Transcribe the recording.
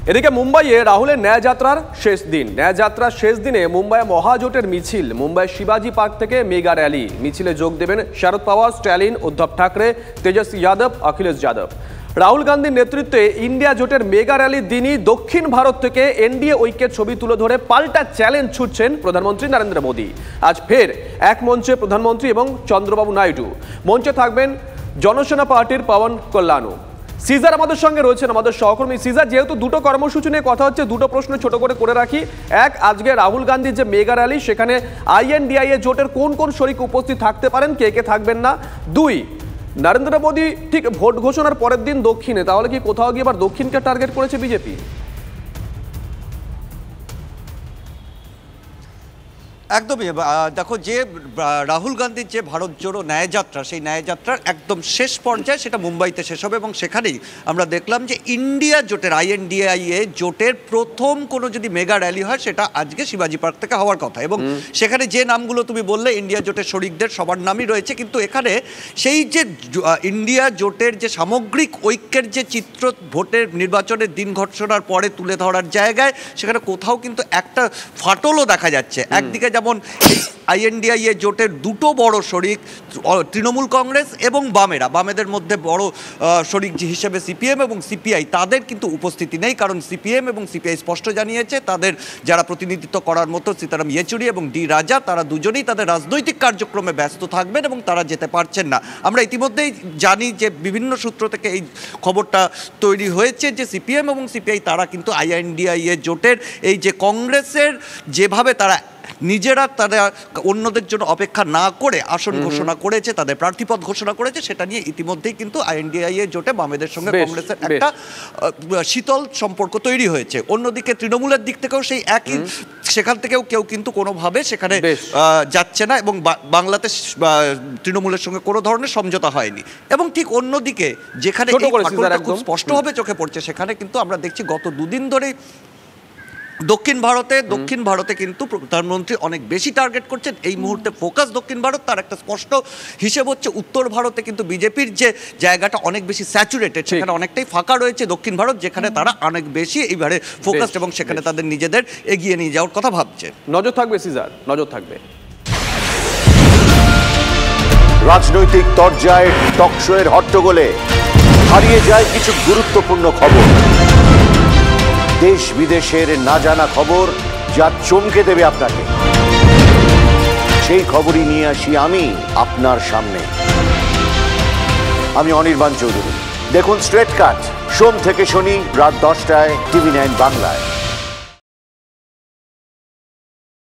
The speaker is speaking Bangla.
এদিকে মুম্বাইয়ে রাহুলের ন্যায় যাত্রার শেষ দিন। ন্যায় যাত্রার শেষ দিনে মুম্বাইয়ে মহাজোটের মিছিল। মুম্বাই শিবাজি পার্ক থেকে মেগা র্যালি। মিছিলে যোগ দেবেন শরদ পাওয়ার, স্ট্যালিন, উদ্ধব ঠাকরে, তেজস্বী যাদব, অখিলেশ যাদব। রাহুল গান্ধীর নেতৃত্বে ইন্ডিয়া জোটের মেগা র্যালির দিনই দক্ষিণ ভারত থেকে এনডিএ ঐক্যের ছবি তুলে ধরে পাল্টা চ্যালেঞ্জ ছুটছেন প্রধানমন্ত্রী নরেন্দ্র মোদী। আজ ফের এক মঞ্চে প্রধানমন্ত্রী এবং চন্দ্রবাবু নাইডু। মঞ্চে থাকবেন জনসেনা পার্টির পবন কল্যাণও। সিজার আমাদের সঙ্গে রয়েছেন, আমাদের সহকর্মী। সিজার, যেহেতু দুটো কর্মসূচি নিয়ে কথা হচ্ছে, দুটো প্রশ্ন ছোট করে রাখি। এক, আজকে রাহুল গান্ধীর যে মেগা র্যালি, সেখানে আইএনডিআইএ জোটের কোন কোন শরিক উপস্থিত থাকতে পারেন, কে কে থাকবেন না? দুই, নরেন্দ্র মোদী ঠিক ভোট ঘোষণার পরের দিন দক্ষিণে, তাহলে কি কোথাও গিয়ে এবার দক্ষিণকে টার্গেট করেছে বিজেপি? একদমই। দেখো, যে রাহুল গান্ধীর যে ভারত জোড়ো ন্যায়যাত্রা, সেই ন্যায়যাত্রার একদম শেষ পর্যায়ে সেটা মুম্বাইতে শেষ হবে এবং সেখানেই আমরা দেখলাম যে ইন্ডিয়া জোটের আইএনডিআইএ জোটের প্রথম কোনো যদি মেগা র্যালি হয় সেটা আজকে শিবাজি পার্ক থেকে হওয়ার কথা। এবং সেখানে যে নামগুলো তুমি বললে ইন্ডিয়া জোটের শরিকদের সবার নামই রয়েছে, কিন্তু এখানে সেই যে ইন্ডিয়া জোটের যে সামগ্রিক ঐক্যের যে চিত্র ভোটের নির্বাচনের দিন ঘোষণার পরে তুলে ধরার জায়গায় সেখানে কোথাও কিন্তু একটা ফাটলও দেখা যাচ্ছে। একদিকে যেমন আইএনডিআইএ জোটের দুটো বড় শরিক তৃণমূল কংগ্রেস এবং বামেদের মধ্যে বড় শরিক হিসেবে সিপিএম এবং সিপিআই, তাদের কিন্তু উপস্থিতি নেই। কারণ সিপিএম এবং সিপিআই স্পষ্ট জানিয়েছে তাদের যারা প্রতিনিধিত্ব করার মতো সীতারাম ইয়েচুরি এবং ডি রাজা, তারা দুজনেই তাদের রাজনৈতিক কার্যক্রমে ব্যস্ত থাকবেন এবং তারা যেতে পারছেন না। আমরা ইতিমধ্যেই জানি যে বিভিন্ন সূত্র থেকে এই খবরটা তৈরি হয়েছে যে সিপিএম এবং সিপিআই তারা কিন্তু আইএনডিআইএ জোটের এই যে কংগ্রেসের যেভাবে তারা নিজেরা তারা অন্যদের জন্য অপেক্ষা না করে আসন ঘোষণা করেছে, তাদের প্রার্থীপদ ঘোষণা করেছে, সেটা নিয়ে ইতিমধ্যেই কিন্তু আইএনডিআইএ জোটে বামেদের সঙ্গে কংগ্রেসের একটা শীতল সম্পর্ক তৈরি হয়েছে। অন্যদিকে তৃণমূলের দিক থেকেও সেই একই, সেখান থেকেও কেউ কিন্তু কোনোভাবে সেখানে যাচ্ছে না এবং বাংলাতে তৃণমূলের সঙ্গে কোনো ধরনের সমঝোতা হয়নি। এবং ঠিক অন্যদিকে যেখানে খুব স্পষ্টভাবে চোখে পড়ছে, সেখানে কিন্তু আমরা দেখছি গত দুদিন ধরেই দক্ষিণ ভারতে কিন্তু প্রধানমন্ত্রী অনেক বেশি টার্গেট করছেন। এই মুহূর্তে ফোকাস দক্ষিণ ভারত। তার একটা স্পষ্ট হিসেব হচ্ছে উত্তর ভারতে কিন্তু বিজেপির যে জায়গাটা অনেক বেশি স্যাচুরেটেড, সেখানে অনেকটাই ফাঁকা রয়েছে দক্ষিণ ভারত, যেখানে তারা অনেক বেশি এইবারে ফোকাস এবং সেখানে তাদের নিজেদের এগিয়ে নিয়ে যাওয়ার কথা ভাবছে। নজর থাকবে সিজার, নজর থাকবে। রাজনৈতিক তরজায় টকশোয়ের হট্টগোলে হারিয়ে যায় কিছু গুরুত্বপূর্ণ খবর, দেশ বিদেশের না জানা খবর যা চমকে দেবে আপনাকে। সেই খবরই নিয়ে আসি আমি আপনার সামনে। আমি অনির্বাণ চৌধুরী। দেখুন স্ট্রেট কাট, সোম থেকে শনি রাত 10টায় টিভি9 বাংলায়।